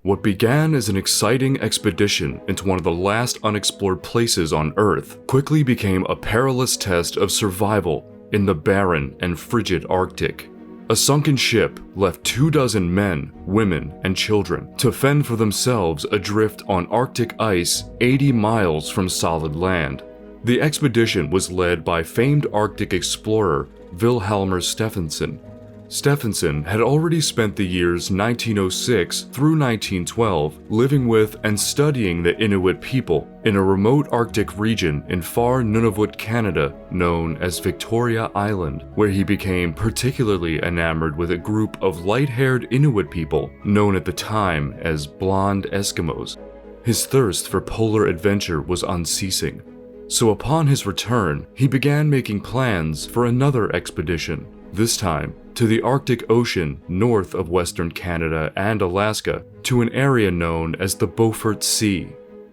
What began as an exciting expedition into one of the last unexplored places on Earth quickly became a perilous test of survival in the barren and frigid Arctic. A sunken ship left 24 men, women, and children to fend for themselves adrift on Arctic ice 80 miles from solid land. The expedition was led by famed Arctic explorer Vilhjalmur Steffanson. Steffanson had already spent the years 1906 through 1912 living with and studying the Inuit people in a remote Arctic region in far Nunavut, Canada, known as Victoria Island, where he became particularly enamored with a group of light-haired Inuit people known at the time as blonde Eskimos. His thirst for polar adventure was unceasing, so upon his return, he began making plans for another expedition, this time to the Arctic Ocean north of Western Canada and Alaska, to an area known as the Beaufort Sea.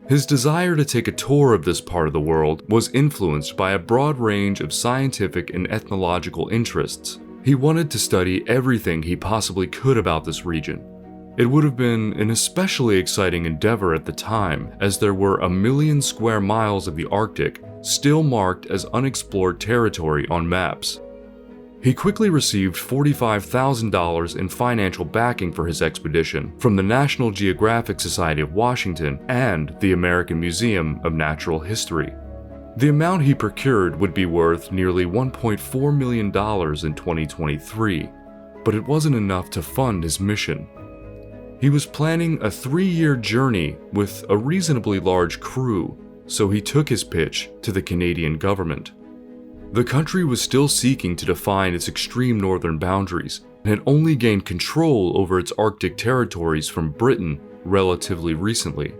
His desire to take a tour of this part of the world was influenced by a broad range of scientific and ethnological interests. He wanted to study everything he possibly could about this region. It would have been an especially exciting endeavor at the time, as there were 1 million square miles of the Arctic still marked as unexplored territory on maps. He quickly received $45,000 in financial backing for his expedition from the National Geographic Society of Washington and the American Museum of Natural History. The amount he procured would be worth nearly $1.4 million in 2023, but it wasn't enough to fund his mission. He was planning a 3-year journey with a reasonably large crew, so he took his pitch to the Canadian government. The country was still seeking to define its extreme northern boundaries and had only gained control over its Arctic territories from Britain relatively recently.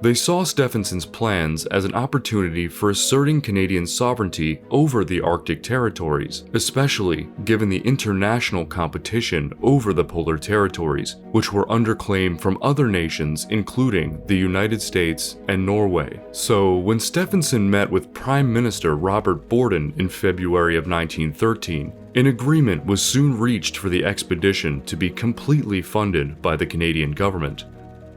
They saw Stephanson's plans as an opportunity for asserting Canadian sovereignty over the Arctic territories, especially given the international competition over the polar territories, which were under claim from other nations including the United States and Norway. So when Stephanson met with Prime Minister Robert Borden in February of 1913, an agreement was soon reached for the expedition to be completely funded by the Canadian government.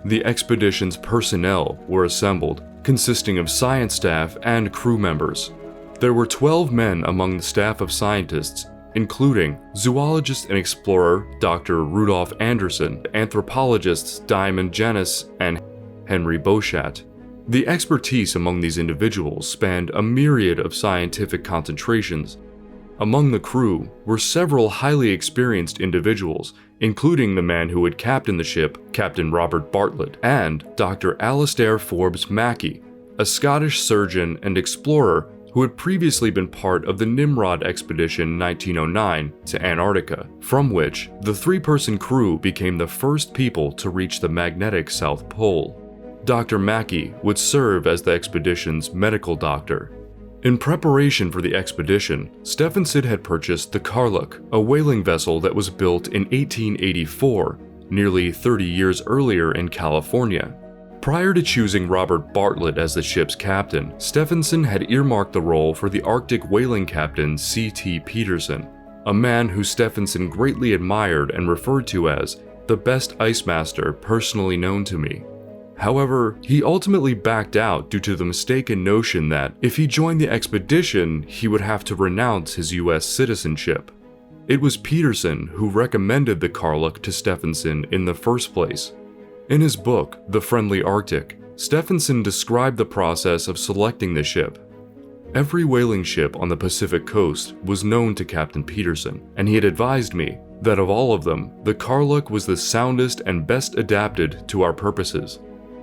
The expedition's personnel were assembled, consisting of science staff and crew members. There were 12 men among the staff of scientists, including zoologist and explorer Dr. Rudolf Anderson, anthropologists Diamond Janis and Henry Bochat. The expertise among these individuals spanned a myriad of scientific concentrations. Among the crew were several highly experienced individuals, including the man who had captained the ship, Captain Robert Bartlett, and Dr. Alastair Forbes Mackey, a Scottish surgeon and explorer who had previously been part of the Nimrod expedition in 1909 to Antarctica, from which the 3-person crew became the first people to reach the magnetic South Pole. Dr. Mackey would serve as the expedition's medical doctor. In preparation for the expedition, Stephanson had purchased the Karluk, a whaling vessel that was built in 1884, nearly 30 years earlier in California. Prior to choosing Robert Bartlett as the ship's captain, Stephanson had earmarked the role for the Arctic whaling captain C.T. Peterson, a man who Stephanson greatly admired and referred to as the best ice master personally known to me. However, he ultimately backed out due to the mistaken notion that if he joined the expedition, he would have to renounce his US citizenship. It was Peterson who recommended the Karluk to Stephanson in the first place. In his book, The Friendly Arctic, Stephanson described the process of selecting the ship. Every whaling ship on the Pacific coast was known to Captain Peterson, and he had advised me that of all of them, the Karluk was the soundest and best adapted to our purposes.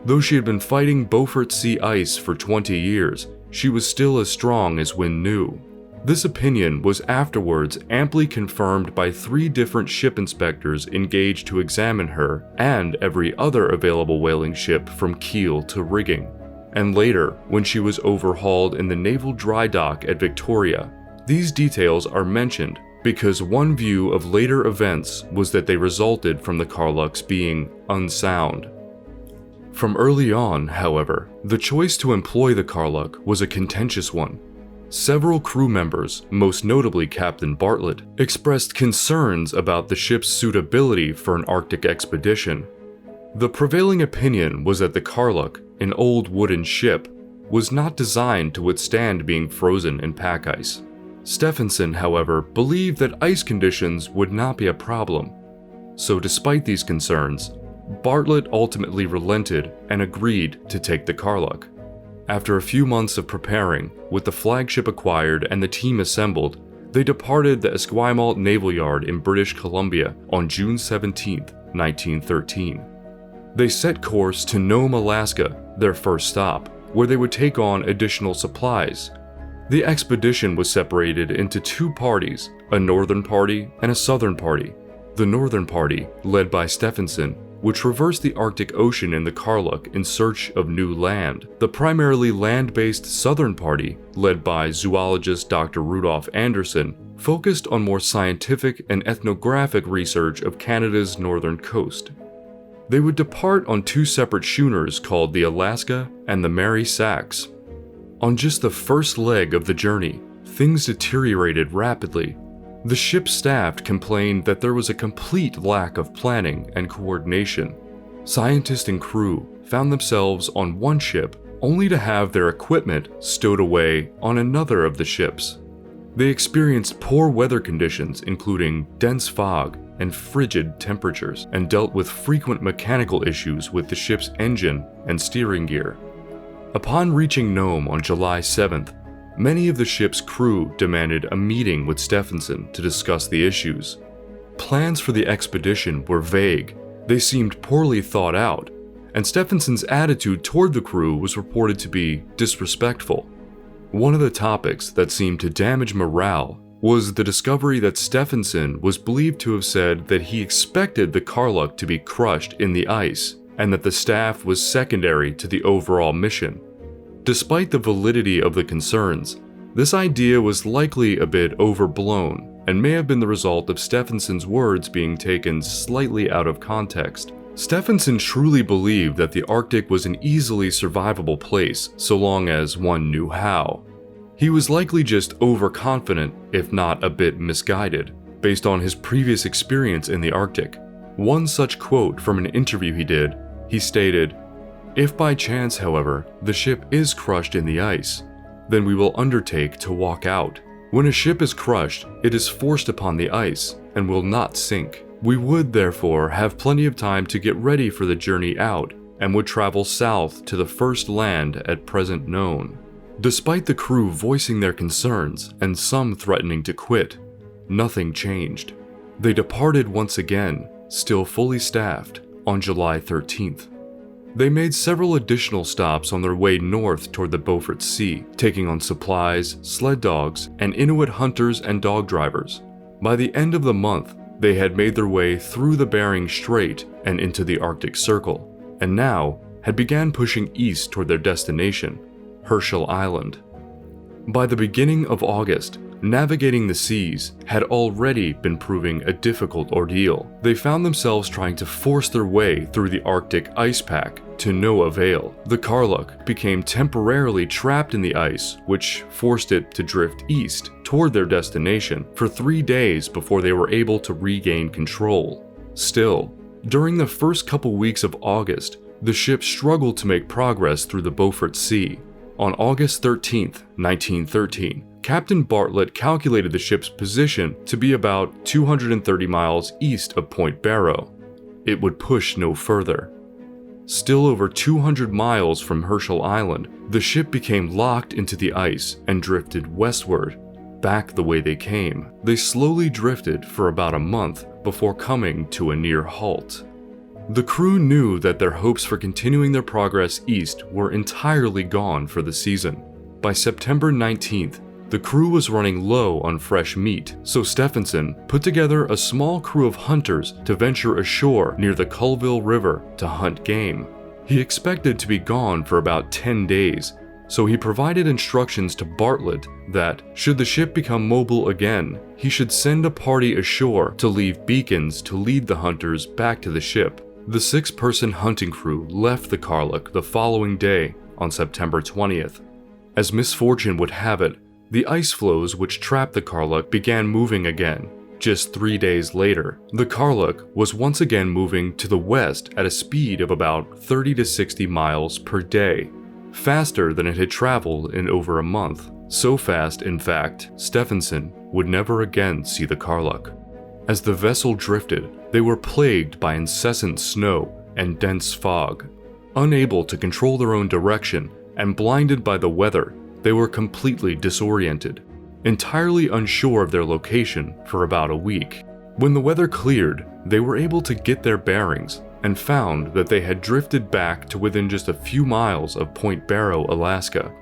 Though she had been fighting Beaufort Sea ice for 20 years, she was still as strong as when new. This opinion was afterwards amply confirmed by 3 different ship inspectors engaged to examine her and every other available whaling ship from keel to rigging. And later, when she was overhauled in the naval dry dock at Victoria. These details are mentioned because one view of later events was that they resulted from the Karluk's being unsound. From early on, however, the choice to employ the Karluk was a contentious one. Several crew members, most notably Captain Bartlett, expressed concerns about the ship's suitability for an Arctic expedition. The prevailing opinion was that the Karluk, an old wooden ship, was not designed to withstand being frozen in pack ice. Steffanson, however, believed that ice conditions would not be a problem. So despite these concerns, Bartlett ultimately relented and agreed to take the Karluk. After a few months of preparing, with the flagship acquired and the team assembled, they departed the Esquimalt Naval Yard in British Columbia on June 17, 1913. They set course to Nome, Alaska, their first stop, where they would take on additional supplies. The expedition was separated into two parties, a northern party and a southern party. The northern party, led by Steffanson, would traverse the Arctic Ocean in the Karluk in search of new land. The primarily land-based southern party, led by zoologist Dr. Rudolf Anderson, focused on more scientific and ethnographic research of Canada's northern coast. They would depart on two separate schooners called the Alaska and the Mary Sachs. On just the first leg of the journey, things deteriorated rapidly. The ship's staff complained that there was a complete lack of planning and coordination. Scientists and crew found themselves on one ship only to have their equipment stowed away on another of the ships. They experienced poor weather conditions, including dense fog and frigid temperatures, and dealt with frequent mechanical issues with the ship's engine and steering gear. Upon reaching Nome on July 7th, many of the ship's crew demanded a meeting with Steffanson to discuss the issues. Plans for the expedition were vague, they seemed poorly thought out, and Steffanson's attitude toward the crew was reported to be disrespectful. One of the topics that seemed to damage morale was the discovery that Steffanson was believed to have said that he expected the Karluk to be crushed in the ice, and that the staff was secondary to the overall mission. Despite the validity of the concerns, this idea was likely a bit overblown and may have been the result of Steffanson's words being taken slightly out of context. Steffanson truly believed that the Arctic was an easily survivable place so long as one knew how. He was likely just overconfident, if not a bit misguided, based on his previous experience in the Arctic. One such quote from an interview he did, he stated, "If by chance, however, the ship is crushed in the ice, then we will undertake to walk out. When a ship is crushed, it is forced upon the ice and will not sink. We would, therefore, have plenty of time to get ready for the journey out and would travel south to the first land at present known." Despite the crew voicing their concerns and some threatening to quit, nothing changed. They departed once again, still fully staffed, on July 13th. They made several additional stops on their way north toward the Beaufort Sea, taking on supplies, sled dogs, and Inuit hunters and dog drivers. By the end of the month, they had made their way through the Bering Strait and into the Arctic Circle, and now had began pushing east toward their destination, Herschel Island. By the beginning of August, navigating the seas had already been proving a difficult ordeal. They found themselves trying to force their way through the Arctic ice pack to no avail. The Karluk became temporarily trapped in the ice, which forced it to drift east toward their destination for 3 days before they were able to regain control. Still, during the first couple weeks of August, the ship struggled to make progress through the Beaufort Sea. On August 13, 1913, Captain Bartlett calculated the ship's position to be about 230 miles east of Point Barrow. It would push no further. Still over 200 miles from Herschel Island, the ship became locked into the ice and drifted westward, back the way they came. They slowly drifted for about a month before coming to a near halt. The crew knew that their hopes for continuing their progress east were entirely gone for the season. By September 19th, the crew was running low on fresh meat, so Steffanson put together a small crew of hunters to venture ashore near the Colville River to hunt game. He expected to be gone for about 10 days, so he provided instructions to Bartlett that, should the ship become mobile again, he should send a party ashore to leave beacons to lead the hunters back to the ship. The 6-person hunting crew left the Karluk the following day on September 20th. As misfortune would have it, the ice floes which trapped the Karluk began moving again, Just 3 days later, the Karluk was once again moving to the west at a speed of about 30 to 60 miles per day, faster than it had traveled in over a month. So fast, in fact, Steffanson would never again see the Karluk. As the vessel drifted, they were plagued by incessant snow and dense fog. Unable to control their own direction and blinded by the weather, they were completely disoriented, entirely unsure of their location for about a week. When the weather cleared, they were able to get their bearings and found that they had drifted back to within just a few miles of Point Barrow, Alaska.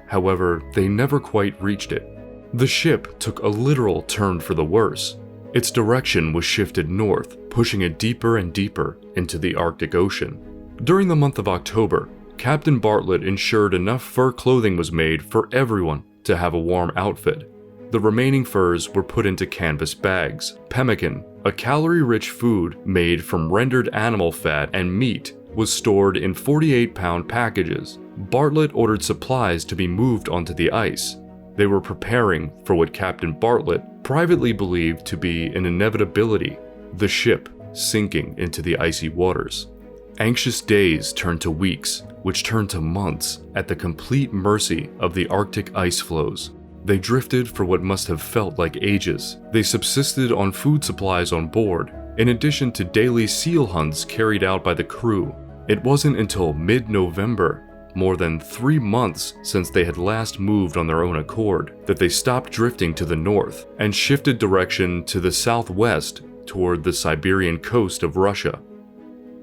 However, they never quite reached it. The ship took a literal turn for the worse. Its direction was shifted north, pushing it deeper and deeper into the Arctic Ocean. During the month of October, Captain Bartlett ensured enough fur clothing was made for everyone to have a warm outfit. The remaining furs were put into canvas bags. Pemmican, a calorie-rich food made from rendered animal fat and meat, was stored in 48-pound packages. Bartlett ordered supplies to be moved onto the ice. They were preparing for what Captain Bartlett privately believed to be an inevitability, the ship sinking into the icy waters. Anxious days turned to weeks, which turned to months at the complete mercy of the Arctic ice floes. They drifted for what must have felt like ages. They subsisted on food supplies on board, in addition to daily seal hunts carried out by the crew. It wasn't until mid-November, more than 3 months since they had last moved on their own accord, that they stopped drifting to the north and shifted direction to the southwest toward the Siberian coast of Russia.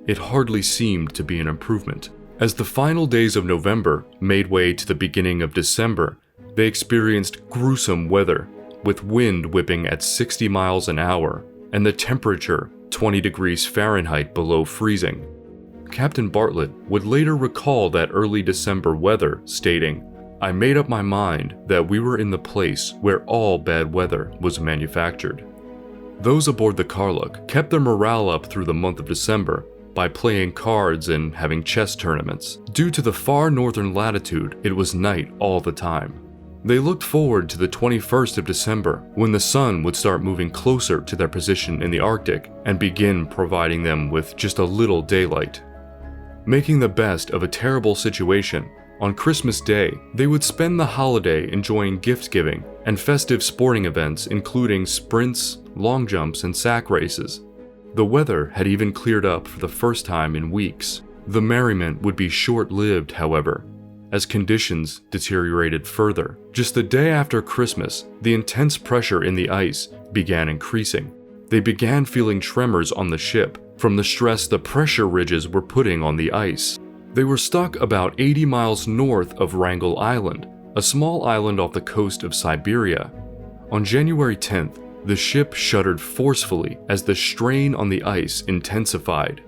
It hardly seemed to be an improvement. As the final days of November made way to the beginning of December, they experienced gruesome weather, with wind whipping at 60 miles an hour and the temperature 20 degrees Fahrenheit below freezing. Captain Bartlett would later recall that early December weather, stating, "I made up my mind that we were in the place where all bad weather was manufactured." Those aboard the Karluk kept their morale up through the month of December by playing cards and having chess tournaments. Due to the far northern latitude, it was night all the time. They looked forward to the 21st of December, when the sun would start moving closer to their position in the Arctic and begin providing them with just a little daylight. Making the best of a terrible situation, on Christmas Day, they would spend the holiday enjoying gift-giving and festive sporting events including sprints, long jumps, and sack races. The weather had even cleared up for the first time in weeks. The merriment would be short-lived, however, as conditions deteriorated further. Just the day after Christmas, the intense pressure in the ice began increasing. They began feeling tremors on the ship from the stress the pressure ridges were putting on the ice. They were stuck about 80 miles north of Wrangel Island, a small island off the coast of Siberia. On January 10th, the ship shuddered forcefully as the strain on the ice intensified.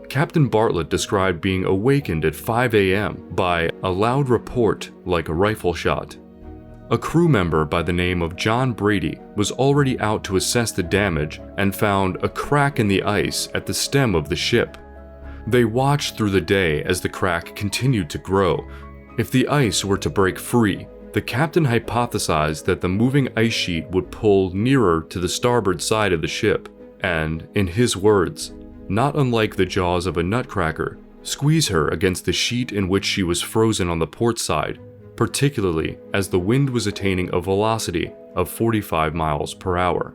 Captain Bartlett described being awakened at 5 a.m. by a loud report like a rifle shot. A crew member by the name of John Brady was already out to assess the damage and found a crack in the ice at the stem of the ship. They watched through the day as the crack continued to grow. If the ice were to break free, the captain hypothesized that the moving ice sheet would pull nearer to the starboard side of the ship and, in his words, not unlike the jaws of a nutcracker, squeeze her against the sheet in which she was frozen on the port side, particularly as the wind was attaining a velocity of 45 miles per hour.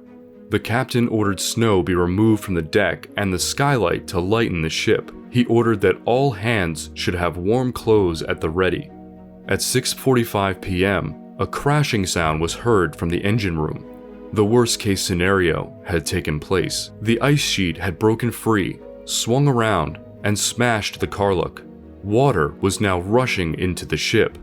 The captain ordered snow be removed from the deck and the skylight to lighten the ship. He ordered that all hands should have warm clothes at the ready. At 6:45 p.m., a crashing sound was heard from the engine room. The worst-case scenario had taken place. The ice sheet had broken free, swung around, and smashed the Karluk. Water was now rushing into the ship.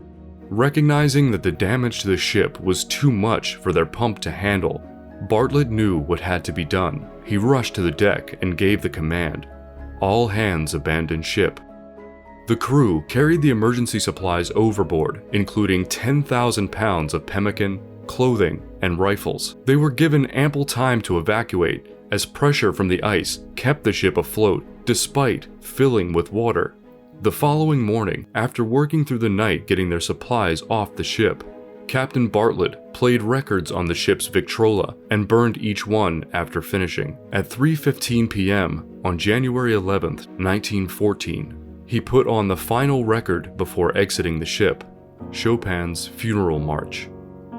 Recognizing that the damage to the ship was too much for their pump to handle, Bartlett knew what had to be done. He rushed to the deck and gave the command. All hands abandoned ship. The crew carried the emergency supplies overboard, including 10,000 pounds of pemmican, clothing, and rifles. They were given ample time to evacuate, as pressure from the ice kept the ship afloat, despite filling with water. The following morning, after working through the night getting their supplies off the ship, Captain Bartlett played records on the ship's Victrola and burned each one after finishing. At 3:15 p.m. on January 11, 1914, he put on the final record before exiting the ship, Chopin's Funeral March.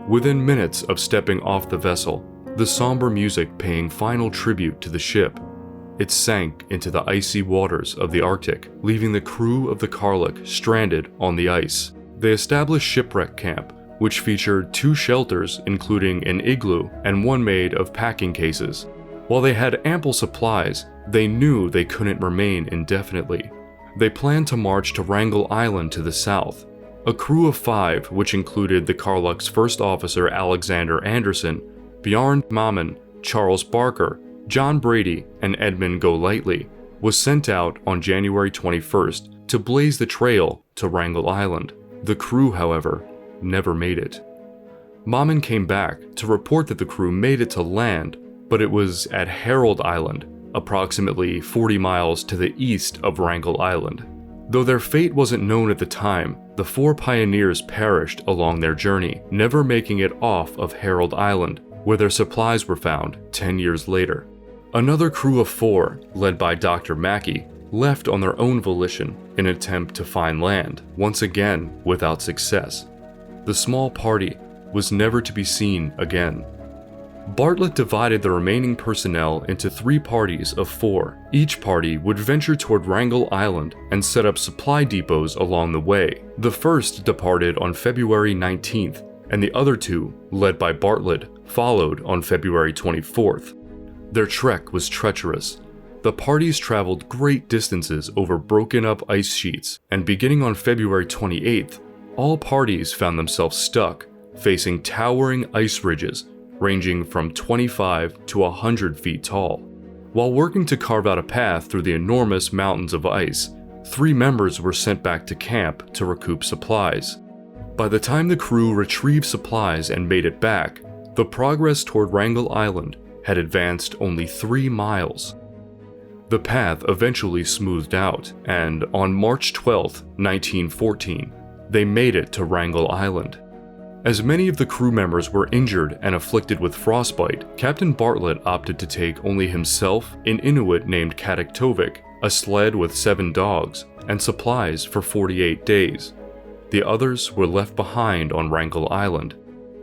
Within minutes of stepping off the vessel, the somber music paying final tribute to the ship, it sank into the icy waters of the Arctic, leaving the crew of the Karluk stranded on the ice. They established shipwreck camp, which featured 2 shelters including an igloo and one made of packing cases. While they had ample supplies, they knew they couldn't remain indefinitely. They planned to march to Wrangel Island to the south. A crew of 5, which included the Karluk's first officer Alexander Anderson, Bjarne Mammen, Charles Barker, John Brady, and Edmund Golightly, was sent out on January 21st to blaze the trail to Wrangel Island. The crew, however, never made it. Mammen came back to report that the crew made it to land, but it was at Herald Island, approximately 40 miles to the east of Wrangel Island. Though their fate wasn't known at the time, the 4 pioneers perished along their journey, never making it off of Herald Island, where their supplies were found 10 years later. Another crew of 4, led by Dr. Mackey, left on their own volition in an attempt to find land, once again without success. The small party was never to be seen again. Bartlett divided the remaining personnel into 3 parties of 4. Each party would venture toward Wrangel Island and set up supply depots along the way. The first departed on February 19th, and the other 2, led by Bartlett, followed on February 24th. Their trek was treacherous. The parties traveled great distances over broken-up ice sheets, and beginning on February 28th, all parties found themselves stuck, facing towering ice ridges ranging from 25 to 100 feet tall. While working to carve out a path through the enormous mountains of ice, 3 members were sent back to camp to recoup supplies. By the time the crew retrieved supplies and made it back, the progress toward Wrangel Island had advanced only 3 miles. The path eventually smoothed out, and on March 12, 1914, they made it to Wrangel Island. As many of the crew members were injured and afflicted with frostbite, Captain Bartlett opted to take only himself, an Inuit named Kataktovik, a sled with 7 dogs, and supplies for 48 days. The others were left behind on Wrangel Island.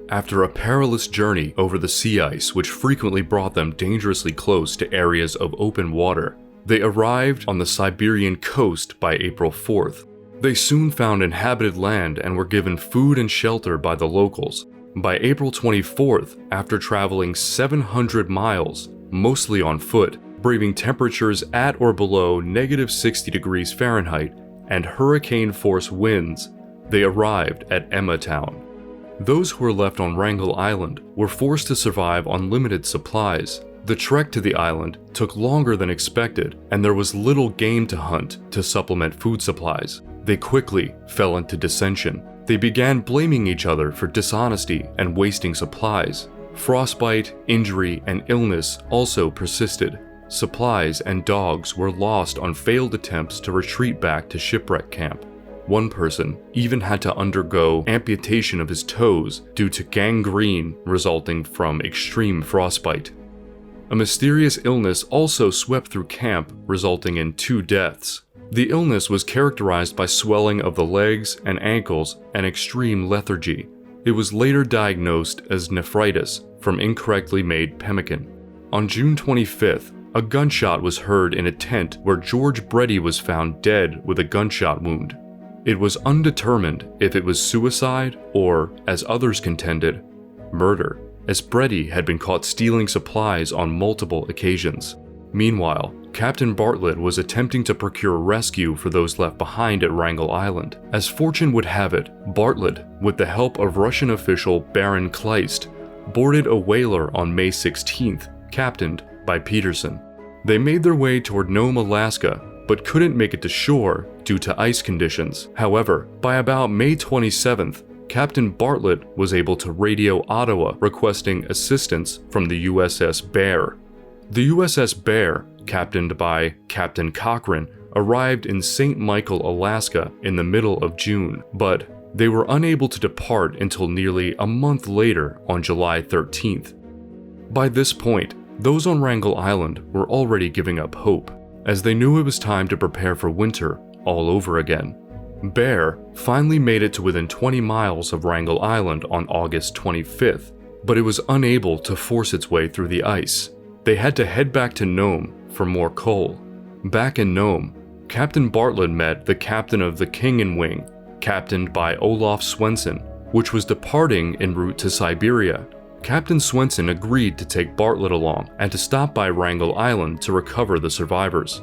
After a perilous journey over the sea ice, which frequently brought them dangerously close to areas of open water, they arrived on the Siberian coast by April 4th. They soon found inhabited land and were given food and shelter by the locals. By April 24th, after traveling 700 miles, mostly on foot, braving temperatures at or below -60 degrees Fahrenheit and hurricane-force winds, they arrived at Emma Town. Those who were left on Wrangel Island were forced to survive on limited supplies. The trek to the island took longer than expected, and there was little game to hunt to supplement food supplies. They quickly fell into dissension. They began blaming each other for dishonesty and wasting supplies. Frostbite, injury, and illness also persisted. Supplies and dogs were lost on failed attempts to retreat back to shipwreck camp. One person even had to undergo amputation of his toes due to gangrene resulting from extreme frostbite. A mysterious illness also swept through camp, resulting in 2 deaths. The illness was characterized by swelling of the legs and ankles and extreme lethargy. It was later diagnosed as nephritis from incorrectly made pemmican. On June 25th, a gunshot was heard in a tent where George Brady was found dead with a gunshot wound. It was undetermined if it was suicide or, as others contended, murder, as Brady had been caught stealing supplies on multiple occasions. Meanwhile, Captain Bartlett was attempting to procure rescue for those left behind at Wrangel Island. As fortune would have it, Bartlett, with the help of Russian official Baron Kleist, boarded a whaler on May 16th, captained by Peterson. They made their way toward Nome, Alaska, but couldn't make it to shore due to ice conditions. However, by about May 27th, Captain Bartlett was able to radio Ottawa requesting assistance from the USS Bear. The USS Bear, captained by Captain Cochrane, arrived in St. Michael, Alaska in the middle of June, but They were unable to depart until nearly a month later on July 13th. By this point, those on Wrangel Island were already giving up hope, as they knew it was time to prepare for winter all over again. Bear finally made it to within 20 miles of Wrangel Island on August 25th, but it was unable to force its way through the ice. They had to head back to Nome for more coal. Back in Nome, Captain Bartlett met the captain of the King and Wing, captained by Olaf Swenson, which was departing en route to Siberia. Captain Swenson agreed to take Bartlett along and to stop by Wrangel Island to recover the survivors.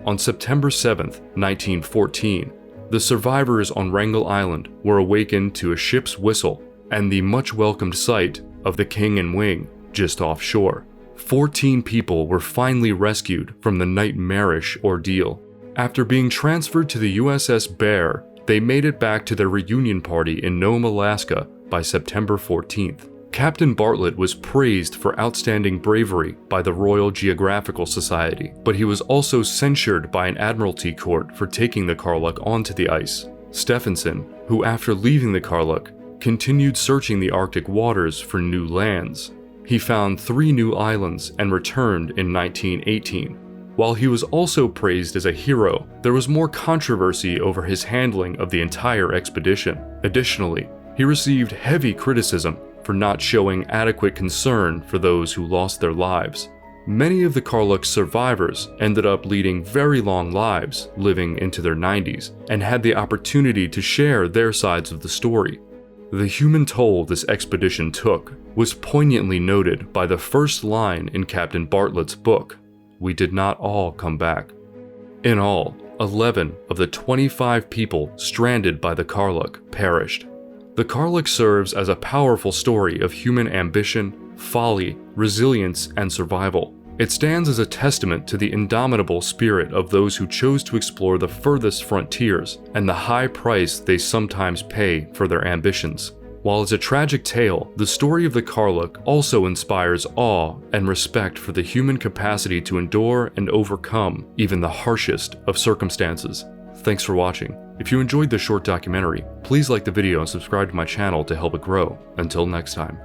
On September 7, 1914, the survivors on Wrangel Island were awakened to a ship's whistle and the much-welcomed sight of the King and Wing just offshore. 14 people were finally rescued from the nightmarish ordeal. After being transferred to the USS Bear, they made it back to their reunion party in Nome, Alaska by September 14th. Captain Bartlett was praised for outstanding bravery by the Royal Geographical Society, but he was also censured by an admiralty court for taking the Karluk onto the ice. Steffanson, who after leaving the Karluk, continued searching the Arctic waters for new lands. He found 3 new islands and returned in 1918. While he was also praised as a hero, there was more controversy over his handling of the entire expedition. Additionally, he received heavy criticism for not showing adequate concern for those who lost their lives. Many of the Karluk's survivors ended up leading very long lives, living into their 90s, and had the opportunity to share their sides of the story. The human toll this expedition took was poignantly noted by the first line in Captain Bartlett's book, "We did not all come back." In all, 11 of the 25 people stranded by the Karluk perished. The Karluk serves as a powerful story of human ambition, folly, resilience, and survival. It stands as a testament to the indomitable spirit of those who chose to explore the furthest frontiers and the high price they sometimes pay for their ambitions. While it's a tragic tale, the story of the Karluk also inspires awe and respect for the human capacity to endure and overcome even the harshest of circumstances. Thanks for watching. If you enjoyed this short documentary, please like the video and subscribe to my channel to help it grow. Until next time.